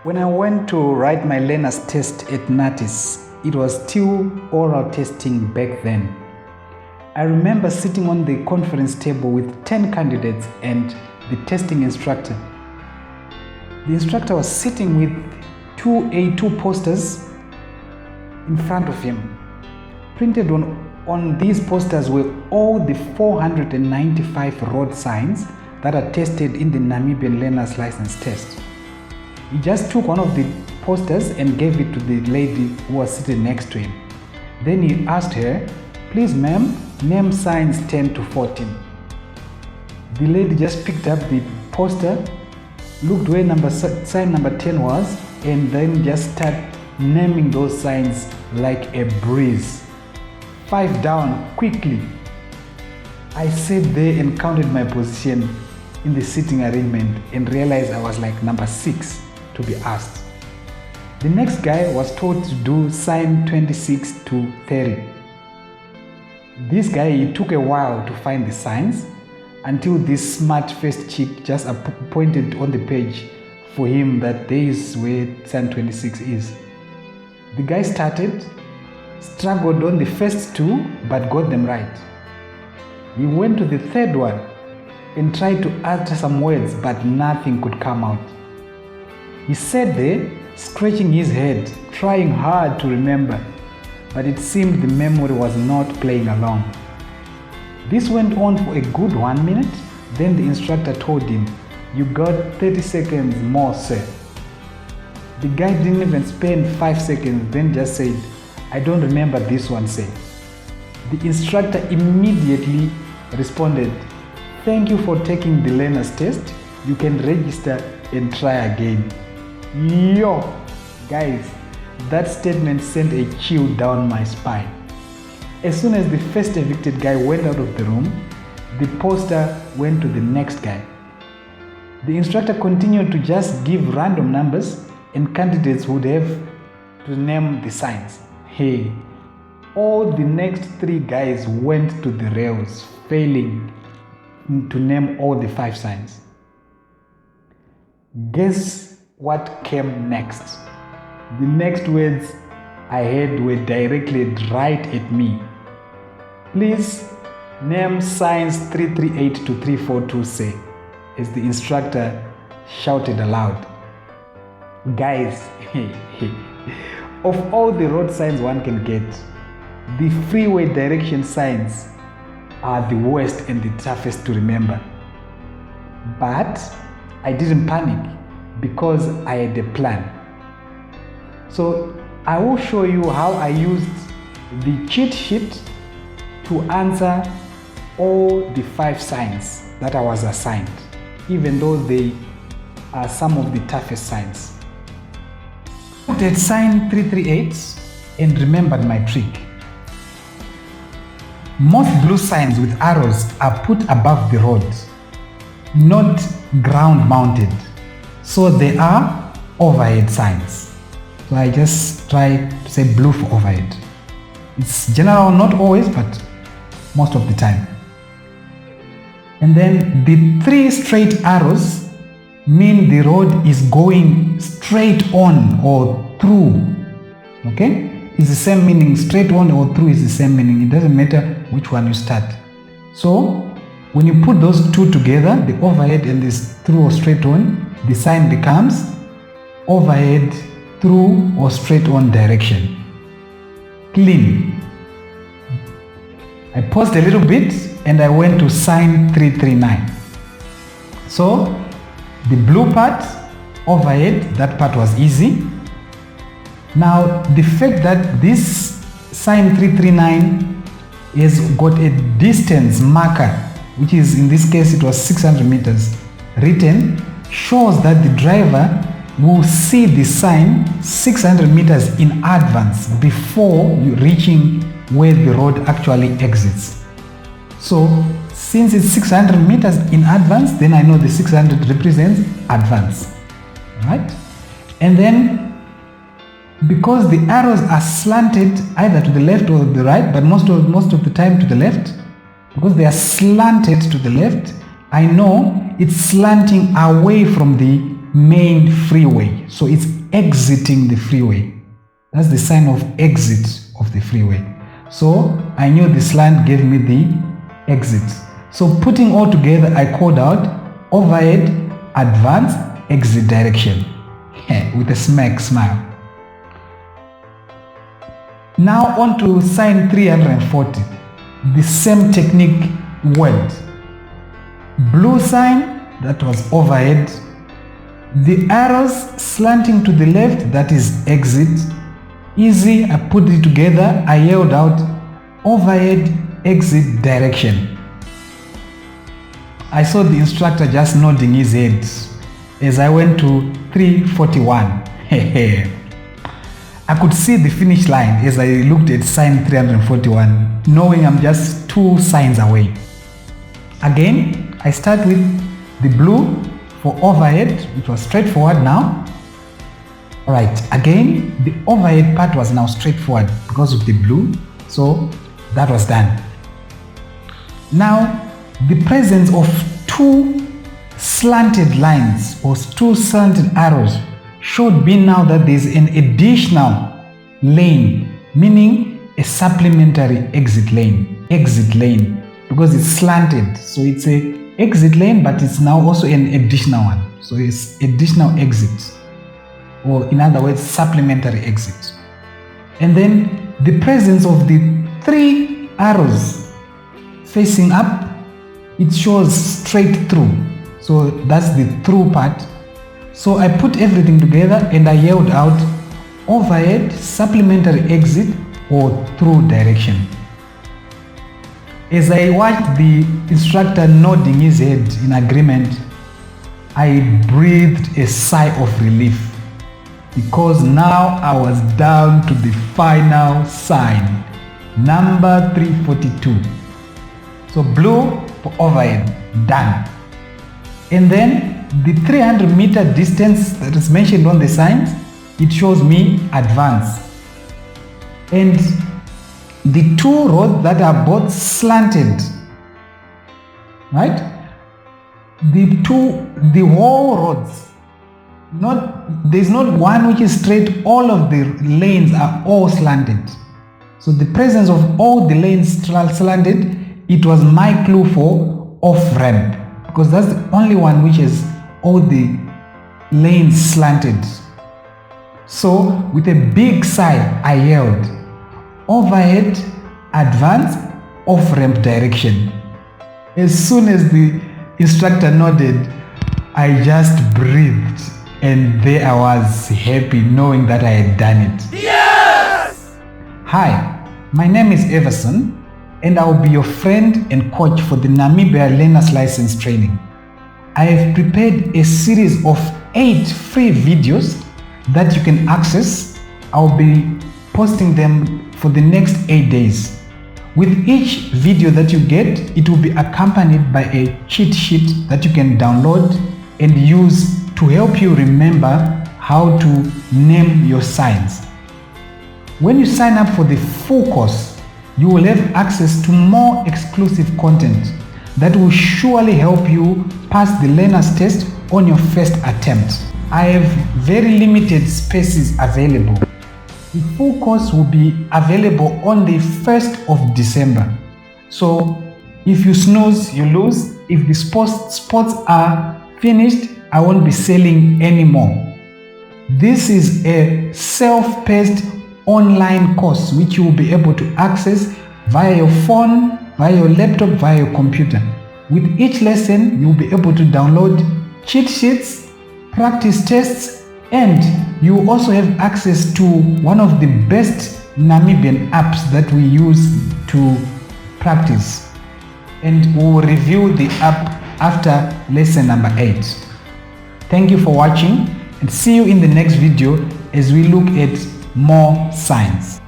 When I went to write my learner's test at Natis, it was still oral testing back then. I remember sitting on the conference table with 10 candidates and the testing instructor. The instructor was sitting with two A2 posters in front of him. Printed on these posters were all the 495 road signs that are tested in the Namibian learner's license test. He just took one of the posters and gave it to the lady who was sitting next to him. Then he asked her, "Please ma'am, name signs 10 to 14. The lady just picked up the poster, looked where sign number 10 was, and then just started naming those signs like a breeze. 5 down, quickly. I sat there and counted my position in the seating arrangement and realized I was like number 6 to be asked. The next guy was told to do sign 26 to 30. This guy, it took a while to find the signs until this smart-faced chick just pointed on the page for him that there is where sign 26 is. The guy struggled on the first 2 but got them right. He went to the third one and tried to utter some words but nothing could come out. He sat there, scratching his head, trying hard to remember, but it seemed the memory was not playing along. This went on for a good 1 minute, then the instructor told him, "You got 30 seconds more, sir." The guy didn't even spend 5 seconds, then just said, "I don't remember this one, sir." The instructor immediately responded, "Thank you for taking the learner's test. You can register and try again." Yo, guys, that statement sent a chill down my spine. As soon as the first evicted guy went out of the room, the poster went to the next guy. The instructor continued to just give random numbers and candidates would have to name the signs. Hey, all the next 3 guys went to the rails, failing to name all the 5 signs. Guess what came next? The next words I heard were directed right at me. "Please name signs 338 to 342, sir," as the instructor shouted aloud. Guys, of all the road signs one can get, the freeway direction signs are the worst and the toughest to remember. But I didn't panic because I had a plan. So I will show you how I used the cheat sheet to answer all the 5 signs that I was assigned, even though they are some of the toughest signs. I looked at sign 338 and remembered my trick. Most blue signs with arrows are put above the road, not ground mounted. So they are overhead signs. So I just try to say blue for overhead. It's general, not always, but most of the time. And then the 3 straight arrows mean the road is going straight on or through. Okay? It's the same meaning. Straight on or through is the same meaning. It doesn't matter which one you start. So when you put those 2 together, the overhead and this through or straight on, the sign becomes overhead, through or straight on direction. Clean. I paused a little bit and I went to sign 339. So the blue part, overhead, that part was easy. Now the fact that this sign 339 has got a distance marker, which is in this case it was 600 meters written, shows that the driver will see the sign 600 meters in advance before you reaching where the road actually exits. So since it's 600 meters in advance, then I know the 600 represents advance, right? And then because the arrows are slanted either to the left or the right, but most of the time to the left, because they are slanted to the left, I know it's slanting away from the main freeway. So it's exiting the freeway. That's the sign of exit of the freeway. So I knew the slant gave me the exit. So putting all together, I called out overhead, advance, exit direction with a smile. Now on to sign 340. The same technique worked. Blue sign, that was overhead. The arrows slanting to the left, that is exit. Easy, I put it together, I yelled out overhead, exit direction. I saw the instructor just nodding his head as I went to 341. I could see the finish line as I looked at sign 341, knowing I'm just 2 signs away. Again, I start with the blue for overhead, which was straightforward now. Alright, again, the overhead part was now straightforward because of the blue, so that was done. Now, the presence of 2 slanted lines or 2 slanted arrows showed me now that there's an additional lane, meaning a supplementary exit lane, because it's slanted. So it's a exit lane, but it's now also an additional one. So it's additional exit, or in other words, supplementary exit. And then the presence of the 3 arrows facing up, it shows straight through. So that's the through part. So I put everything together and I yelled out overhead, supplementary exit, or through direction. As I watched the instructor nodding his head in agreement, I breathed a sigh of relief, because now I was down to the final sign, number 342. So blue for overhead, done. And then the 300-meter distance that is mentioned on the signs, it shows me advance. And the 2 roads that are both slanted, right? The whole roads, there's not one which is straight, all of the lanes are all slanted. So the presence of all the lanes slanted, it was my clue for off-ramp, because that's the only one which has all the lanes slanted. So with a big sigh, I yelled overhead, advance, off-ramp direction. As soon as the instructor nodded, I just breathed, and there I was, happy knowing that I had done it. Yes! Hi, my name is Everson, and I will be your friend and coach for the Namibia Learner's License Training. I have prepared a series of 8 free videos that you can access. I'll be posting them for the next 8 days. With each video that you get, it will be accompanied by a cheat sheet that you can download and use to help you remember how to name your signs. When you sign up for the full course, you will have access to more exclusive content that will surely help you pass the learner's test on your first attempt. I have very limited spaces available. The full course will be available on the 1st of December. So if you snooze, you lose. If the spots are finished, I won't be selling anymore. This is a self-paced online course which you will be able to access via your phone, via your laptop, via your computer. With each lesson, you'll be able to download cheat sheets, practice tests, and you also have access to one of the best Namibian apps that we use to practice. And we'll review the app after lesson number 8. Thank you for watching, and see you in the next video as we look at more signs.